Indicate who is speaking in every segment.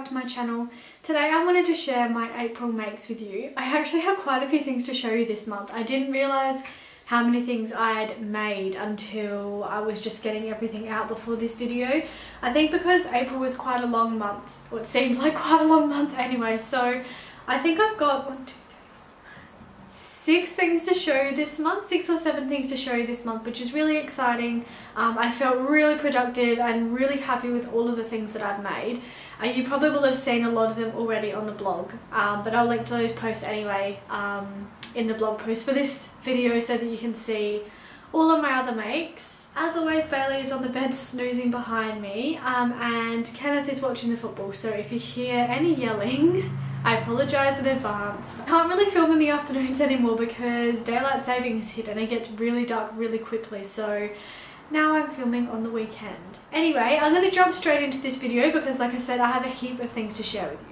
Speaker 1: to my channel. Today I wanted to share my April makes with you. I actually have quite a few things to show you this month. I didn't realise how many things I'd made until I was just getting everything out before this video. I think because April was quite a long month, or it seemed like quite a long month anyway, so I think I've got 6 things to show you this month, 6 or 7 things to show you this month, which is really exciting. I felt really productive and really happy with all of the things that I've made. You probably will have seen a lot of them already on the blog, but I'll link to those posts anyway in the blog post for this video so that you can see all of my other makes. As always, Bailey is on the bed snoozing behind me, and Kenneth is watching the football, so if you hear any yelling, I apologise in advance. I can't really film in the afternoons anymore because daylight saving has hit and it gets really dark really quickly, so now I'm filming on the weekend. Anyway, I'm going to jump straight into this video because, like I said, I have a heap of things to share with you.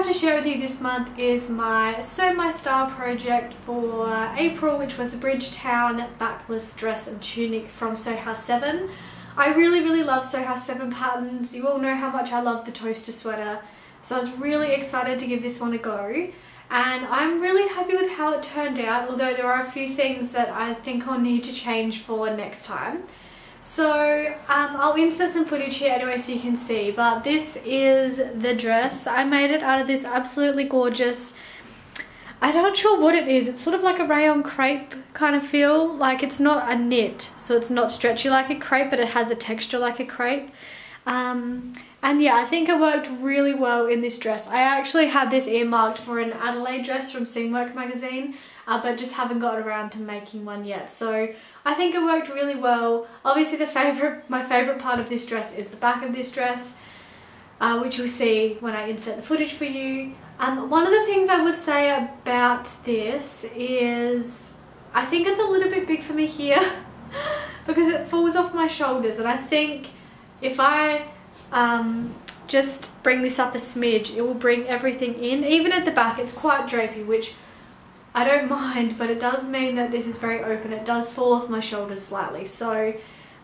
Speaker 1: To share with you this month is my Sew My Style project for April, which was the Bridgetown Backless dress and tunic from Sew House 7. I really love Sew House 7 patterns. You all know how much I love the toaster sweater, so I was really excited to give this one a go, and I'm really happy with how it turned out, although there are a few things that I think I'll need to change for next time. So I'll insert some footage here anyway so you can see, but this is the dress. I made it out of this absolutely gorgeous, I'm not sure what it is, it's sort of like a rayon crepe kind of feel. Like, it's not a knit, so it's not stretchy like a crepe, but it has a texture like a crepe. And yeah, I think it worked really well in this dress. I actually had this earmarked for an Adelaide dress from Seamwork magazine, but just haven't gotten around to making one yet. So I think it worked really well. Obviously my favourite part of this dress is the back of this dress, which you'll see when I insert the footage for you. One of the things I would say about this is I think it's a little bit big for me here because it falls off my shoulders, and I think if I just bring this up a smidge, it will bring everything in. Even at the back it's quite drapey, which I don't mind, but it does mean that this is very open. It does fall off my shoulders slightly, so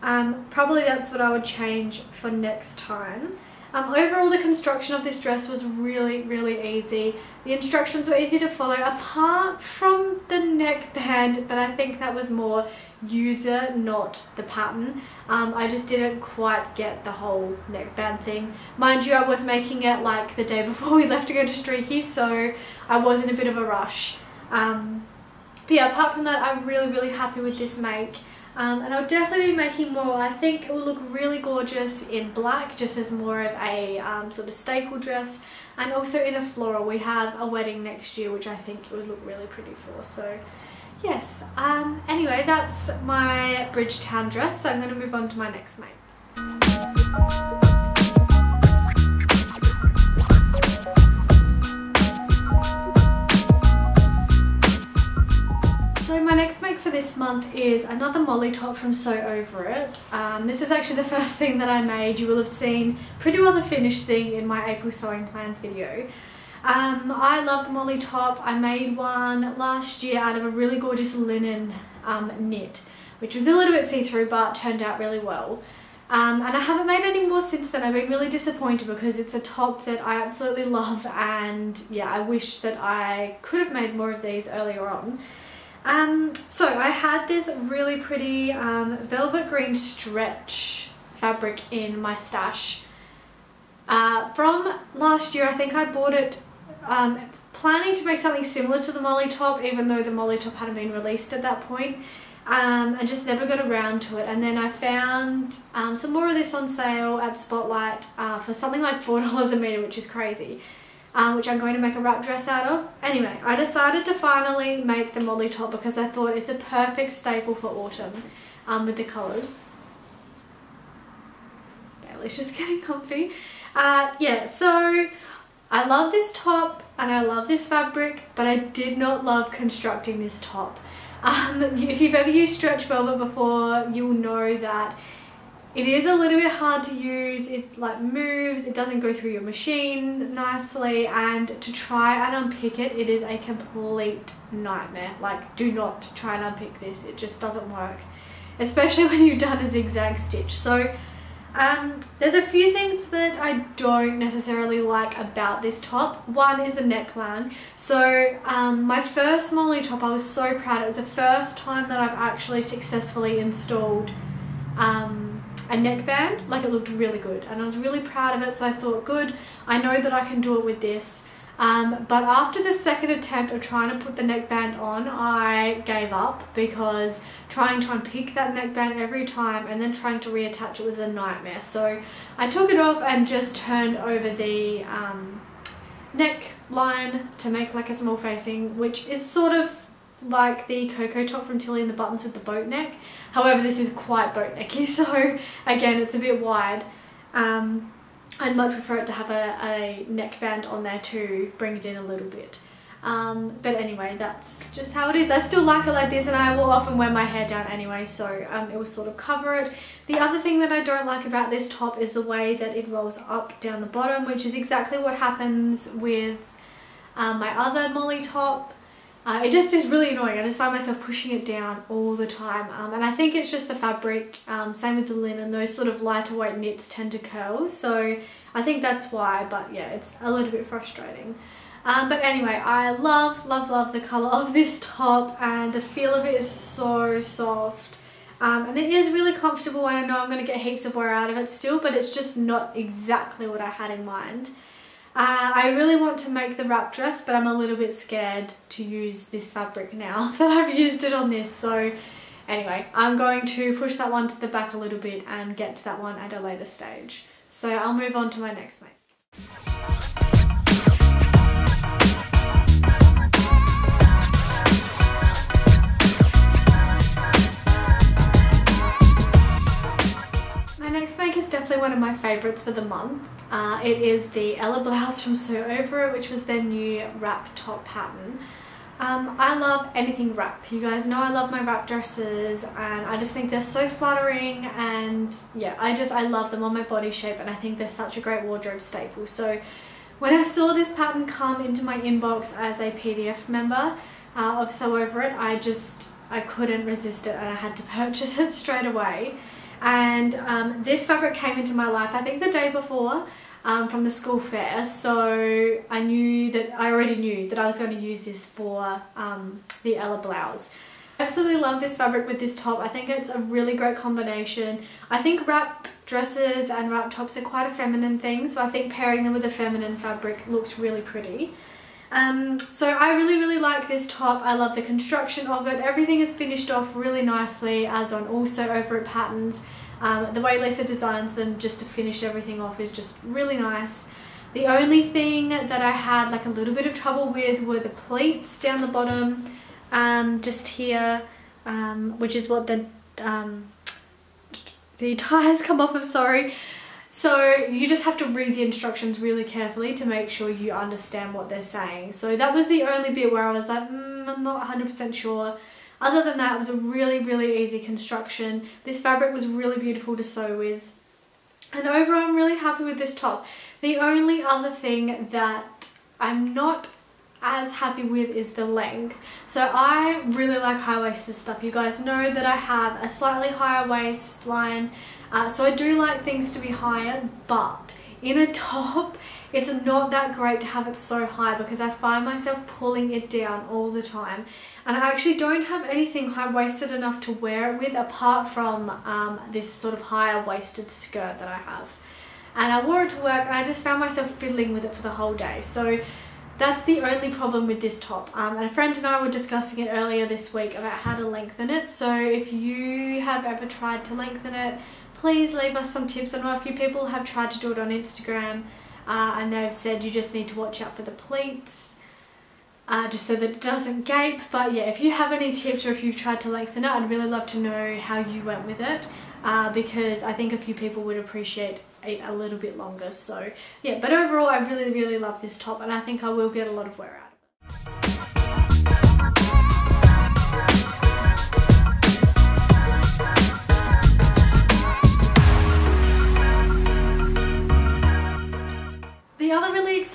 Speaker 1: probably that's what I would change for next time. Overall, the construction of this dress was really easy. The instructions were easy to follow, apart from the neckband, but I think that was more user, not the pattern. I just didn't quite get the whole neckband thing. Mind you, I was making it like the day before we left to go to Streaky, so I was in a bit of a rush. But yeah, apart from that, I'm really happy with this make, and I'll definitely be making more. I think it will look really gorgeous in black, just as more of a sort of staple dress, and also in a floral. We have a wedding next year, which I think it would look really pretty for, so yes. Anyway, that's my Bridgetown dress, so I'm going to move on to my next make. So my next make for this month is another molly top from Sew Over It. This was actually the first thing that I made. You will have seen pretty well the finished thing in my April sewing plans video. I love the molly top. I made one last year out of a really gorgeous linen knit, which was a little bit see-through but turned out really well. And I haven't made any more since then. I've been really disappointed because it's a top that I absolutely love, and yeah, I wish that I could have made more of these earlier on. So I had this really pretty velvet green stretch fabric in my stash from last year. I think I bought it planning to make something similar to the molly top, even though the molly top hadn't been released at that point, and just never got around to it. And then I found some more of this on sale at Spotlight for something like $4 a metre, which is crazy. Which I'm going to make a wrap dress out of. Anyway, I decided to finally make the molly top because I thought it's a perfect staple for autumn with the colours. Bailey's just getting comfy. Yeah, so I love this top and I love this fabric, but I did not love constructing this top. If you've ever used stretch velvet before, you'll know that It is a little bit hard to use. It like moves, it doesn't go through your machine nicely, and to try and unpick it, it is a complete nightmare. Like, do not try and unpick this, it just doesn't work, especially when you've done a zigzag stitch. So there's a few things that I don't necessarily like about this top. One is the neckline. So my first Molly top, I was so proud. It was the first time that I've actually successfully installed a neckband. Like, it looked really good and I was really proud of it, so I thought, good, I know that I can do it with this. But after the second attempt of trying to put the neckband on, I gave up, because trying to unpick that neckband every time and then trying to reattach it was a nightmare. So I took it off and just turned over the neckline to make like a small facing, which is sort of like the Coco top from Tilly and the Buttons with the boat neck. However, this is quite boat necky, so again, it's a bit wide. I'd much prefer it to have a neckband on there to bring it in a little bit. But anyway, that's just how it is. I still like it like this, and I will often wear my hair down anyway, so it will sort of cover it. The other thing that I don't like about this top is the way that it rolls up down the bottom, which is exactly what happens with my other Molly top. It just is really annoying. I just find myself pushing it down all the time, and I think it's just the fabric. Same with the linen, those sort of lighter weight knits tend to curl, so I think that's why. But yeah, it's a little bit frustrating. But anyway, I love the colour of this top, and the feel of it is so soft, and it is really comfortable, and I know I'm going to get heaps of wear out of it still, but it's just not exactly what I had in mind. I really want to make the wrap dress, but I'm a little bit scared to use this fabric now that I've used it on this. So anyway, I'm going to push that one to the back a little bit and get to that one at a later stage. So I'll move on to my next make. My next make is definitely one of my favourites for the month. It is the Ella Blouse from Sew Over It, which was their new wrap top pattern. I love anything wrap. You guys know I love my wrap dresses, and I just think they're so flattering, and yeah, I love them on my body shape, and I think they're such a great wardrobe staple. So when I saw this pattern come into my inbox as a PDF member of Sew Over It, I couldn't resist it, and I had to purchase it straight away. And this fabric came into my life I think the day before from the school fair, so I already knew that I was going to use this for the Ella blouse. I absolutely love this fabric with this top. I think it's a really great combination. I think wrap dresses and wrap tops are quite a feminine thing, so I think pairing them with a feminine fabric looks really pretty. So I really like this top. I love the construction of it. Everything is finished off really nicely, as on all Sew Over It patterns. The way Lisa designs them just to finish everything off is just really nice. The only thing that I had like a little bit of trouble with were the pleats down the bottom, just here, which is what the tires come off of, sorry. So you just have to read the instructions really carefully to make sure you understand what they're saying. So that was the only bit where I was like, I'm not 100% sure. Other than that, it was a really easy construction. This fabric was really beautiful to sew with. And overall, I'm really happy with this top. The only other thing that I'm not as happy with is the length. So I really like high-waisted stuff. You guys know that I have a slightly higher waistline. So I do like things to be higher, but in a top it's not that great to have it so high, because I find myself pulling it down all the time, and I actually don't have anything high-waisted enough to wear it with apart from this sort of higher waisted skirt that I have. And I wore it to work and I just found myself fiddling with it for the whole day. So that's the only problem with this top. And a friend and I were discussing it earlier this week about how to lengthen it. So if you have ever tried to lengthen it, please leave us some tips. I know a few people have tried to do it on Instagram and they've said you just need to watch out for the pleats just so that it doesn't gape. But yeah, if you have any tips or if you've tried to lengthen it, I'd really love to know how you went with it because I think a few people would appreciate it a little bit longer. So yeah, but overall I really love this top and I think I will get a lot of wear out of it.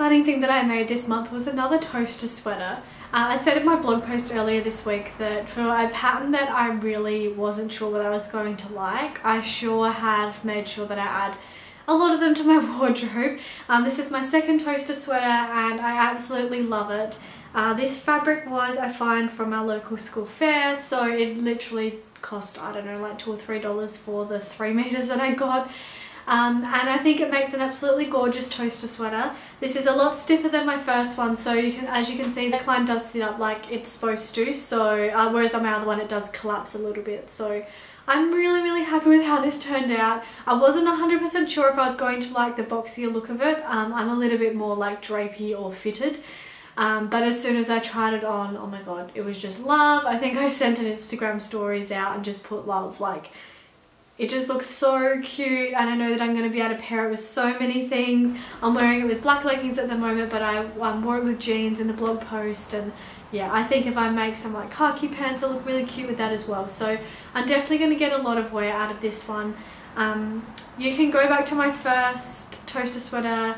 Speaker 1: exciting thing that I made this month was another toaster sweater. I said in my blog post earlier this week that for a pattern that I really wasn't sure what I was going to like, I sure have made sure that I add a lot of them to my wardrobe. This is my second toaster sweater and I absolutely love it. This fabric was a find from our local school fair, so it literally cost, I don't know, like $2 or $3 for the 3 meters that I got. And I think it makes an absolutely gorgeous toaster sweater. This is a lot stiffer than my first one, so as you can see, the neckline does sit up like it's supposed to, so whereas on my other one it does collapse a little bit. So I'm really happy with how this turned out. I wasn't 100% sure if I was going to like the boxier look of it. I'm a little bit more like drapey or fitted. But as soon as I tried it on, oh my god, it was just love. I think I sent an Instagram stories out and just put love. Like, it just looks so cute, and I know that I'm going to be able to pair it with so many things. I'm wearing it with black leggings at the moment, but I wore it with jeans in the blog post, and yeah, I think if I make some like khaki pants, it'll look really cute with that as well. So I'm definitely going to get a lot of wear out of this one. You can go back to my first toaster sweater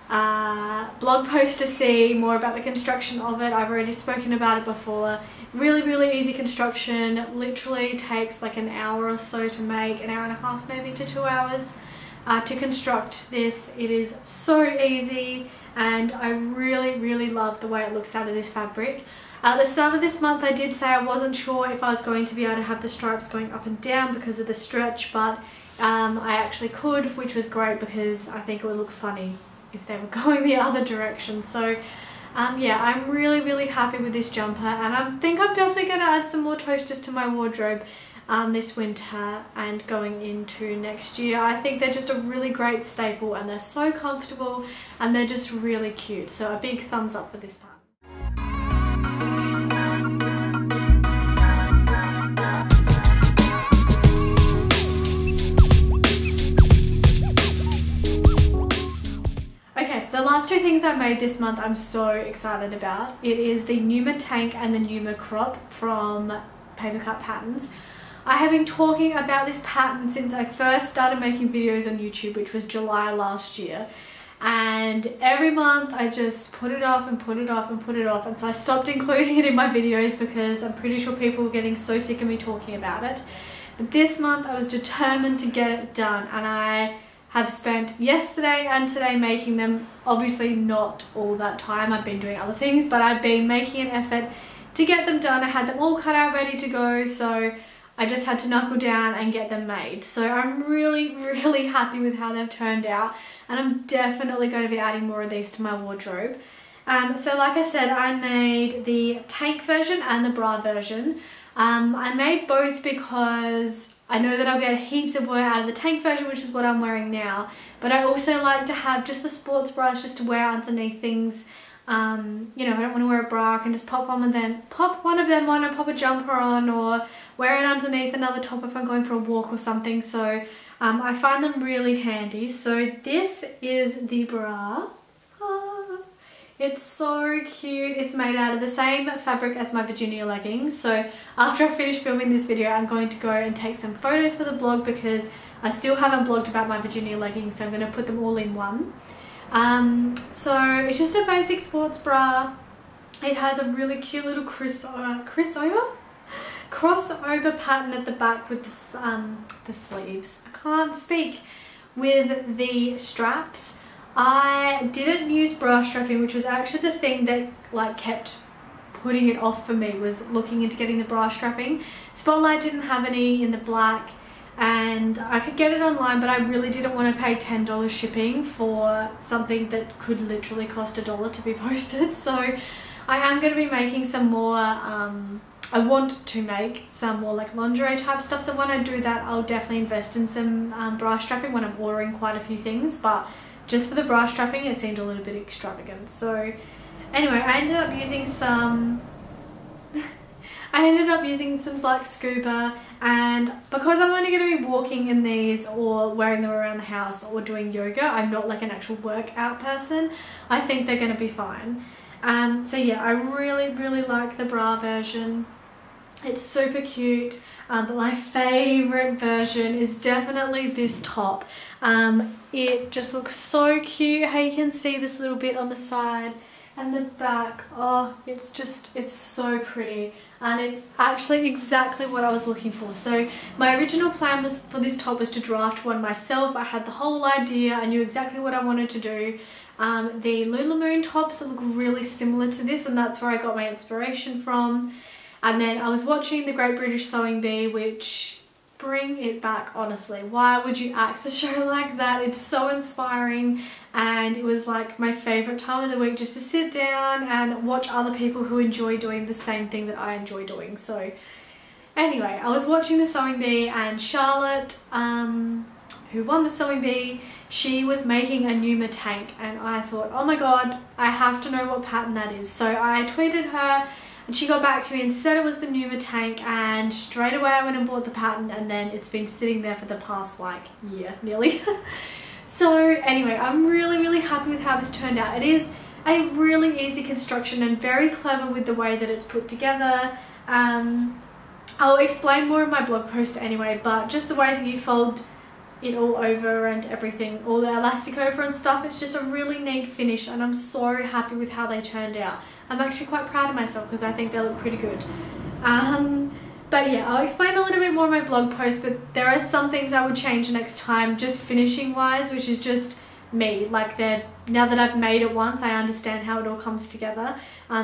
Speaker 1: blog post to see more about the construction of it. I've already spoken about it before. Really easy construction. Literally takes like an hour or so to make, an hour and a half maybe to 2 hours to construct this. It is so easy and I really love the way it looks out of this fabric. At the start of this month I did say I wasn't sure if I was going to be able to have the stripes going up and down because of the stretch, but I actually could, which was great because I think it would look funny if they were going the other direction. So yeah, I'm really happy with this jumper, and I think I'm definitely going to add some more toasters to my wardrobe this winter and going into next year. I think they're just a really great staple and they're so comfortable and they're just really cute. So a big thumbs up for this part. The last two things I made this month I'm so excited about. It is the Pneuma tank and the Pneuma crop from Papercut Patterns. I have been talking about this pattern since I first started making videos on YouTube, which was July last year. And every month I just put it off and put it off and put it off, and so I stopped including it in my videos because I'm pretty sure people were getting so sick of me talking about it. But this month I was determined to get it done, and I have spent yesterday and today making them. Obviously not all that time, I've been doing other things, but I've been making an effort to get them done. I had them all cut out ready to go, so I just had to knuckle down and get them made. So I'm really happy with how they've turned out, and I'm definitely going to be adding more of these to my wardrobe. So like I said, I made the tank version and the bra version. I made both because I know that I'll get heaps of wear out of the tank version, which is what I'm wearing now, but I also like to have just the sports bras just to wear underneath things. You know, if I don't want to wear a bra, I can just pop one of them on and pop a jumper on, or wear it underneath another top if I'm going for a walk or something. So I find them really handy. So this is the bra. It's so cute. It's made out of the same fabric as my Virginia leggings. So after I finish filming this video, I'm going to go and take some photos for the blog because I still haven't blogged about my Virginia leggings, so I'm going to put them all in one. So it's just a basic sports bra. It has a really cute little crossover pattern at the back with the sleeves. I can't speak. With the straps. I didn't use bra strapping, which was actually the thing that like kept putting it off for me, was looking into getting the bra strapping. Spotlight didn't have any in the black, and I could get it online, but I really didn't want to pay $10 shipping for something that could literally cost $1 to be posted. So I am going to be making some more, I want to make some more like lingerie type stuff, so when I do that I'll definitely invest in some bra strapping when I'm ordering quite a few things, but just for the bra strapping it seemed a little bit extravagant. So anyway, I ended up using some black scuba, and because I'm only going to be walking in these or wearing them around the house or doing yoga, I'm not like an actual workout person, I think they're going to be fine. So yeah, I really like the bra version. It's super cute, but my favourite version is definitely this top. It just looks so cute. How you can see this little bit on the side and the back. Oh, it's so pretty, and it's actually exactly what I was looking for. So my original plan was for this top was to draft one myself. I had the whole idea. I knew exactly what I wanted to do. The Lululemon tops look really similar to this, and that's where I got my inspiration from. And then I was watching the Great British Sewing Bee, which, bring it back, honestly. Why would you axe a show like that? It's so inspiring, and it was like my favourite time of the week just to sit down and watch other people who enjoy doing the same thing that I enjoy doing. So anyway, I was watching the Sewing Bee, and Charlotte, who won the Sewing Bee, she was making a Pneuma tank, and I thought, oh my god, I have to know what pattern that is. So I tweeted her, and she got back to me and said it was the Pneuma tank, and straight away I went and bought the pattern, and then it's been sitting there for the past like year nearly. So anyway, I'm really happy with how this turned out. It is a really easy construction and very clever with the way that it's put together. I'll explain more in my blog post anyway, but just the way that you fold it all over and everything, all the elastic over and stuff, it's just a really neat finish, and I'm so happy with how they turned out. I'm actually quite proud of myself because I think they look pretty good. But yeah, I'll explain a little bit more in my blog post, but there are some things I would change next time, just finishing wise, which is just me. Like, now that I've made it once, I understand how it all comes together.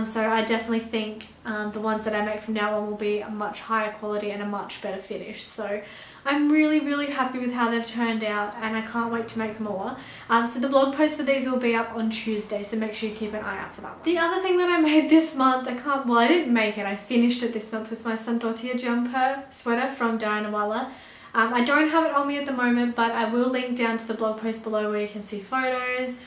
Speaker 1: So I definitely think the ones that I make from now on will be a much higher quality and a much better finish. So I'm really happy with how they've turned out, and I can't wait to make more. So the blog post for these will be up on Tuesday, so make sure you keep an eye out for that one. The other thing that I made this month, I didn't make it, I finished it this month, with my Santotia jumper sweater from Diana Walla. I don't have it on me at the moment, but I will link down to the blog post below where you can see photos.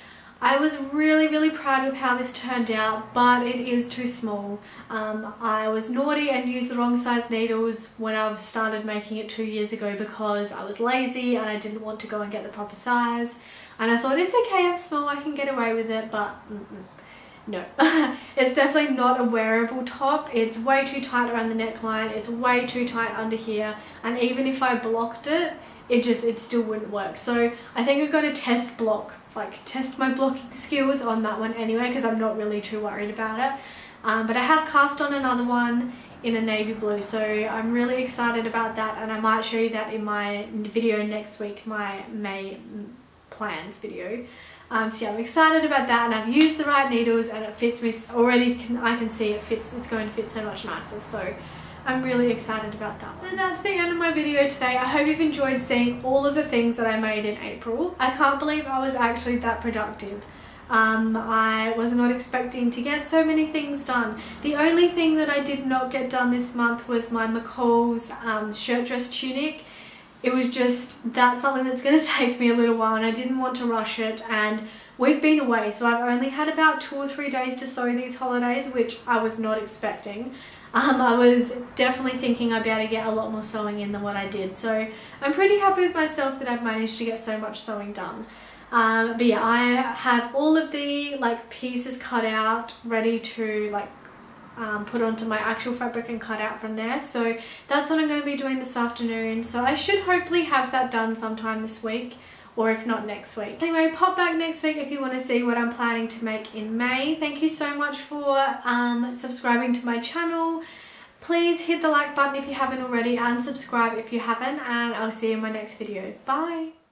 Speaker 1: I was really proud with how this turned out, but it is too small. I was naughty and used the wrong size needles when I started making it 2 years ago because I was lazy and I didn't want to go and get the proper size. And I thought, it's okay, I'm small, I can get away with it, but no. It's definitely not a wearable top. It's way too tight around the neckline, it's way too tight under here, and even if I blocked it, it still wouldn't work. So I think I've got to test my blocking skills on that one anyway, because I'm not really too worried about it. But I have cast on another one in a navy blue, so I'm really excited about that, and I might show you that in my video next week, my May plans video. So yeah, I'm excited about that, and I've used the right needles and it fits me already. I can see it's going to fit so much nicer, so I'm really excited about that. So that's the end of my video today. I hope you've enjoyed seeing all of the things that I made in April. I can't believe I was actually that productive. I was not expecting to get so many things done. The only thing that I did not get done this month was my McCall's shirt dress tunic. It was just, that's something that's going to take me a little while, and I didn't want to rush it, and we've been away, so I've only had about 2 or 3 days to sew these holidays, which I was not expecting. I was definitely thinking I'd be able to get a lot more sewing in than what I did, so I'm pretty happy with myself that I've managed to get so much sewing done. But yeah, I have all of the pieces cut out, ready to put onto my actual fabric and cut out from there. So that's what I'm going to be doing this afternoon. So I should hopefully have that done sometime this week, or if not next week. Anyway, pop back next week if you want to see what I'm planning to make in May. Thank you so much for subscribing to my channel. Please hit the like button if you haven't already, and subscribe if you haven't, and I'll see you in my next video. Bye!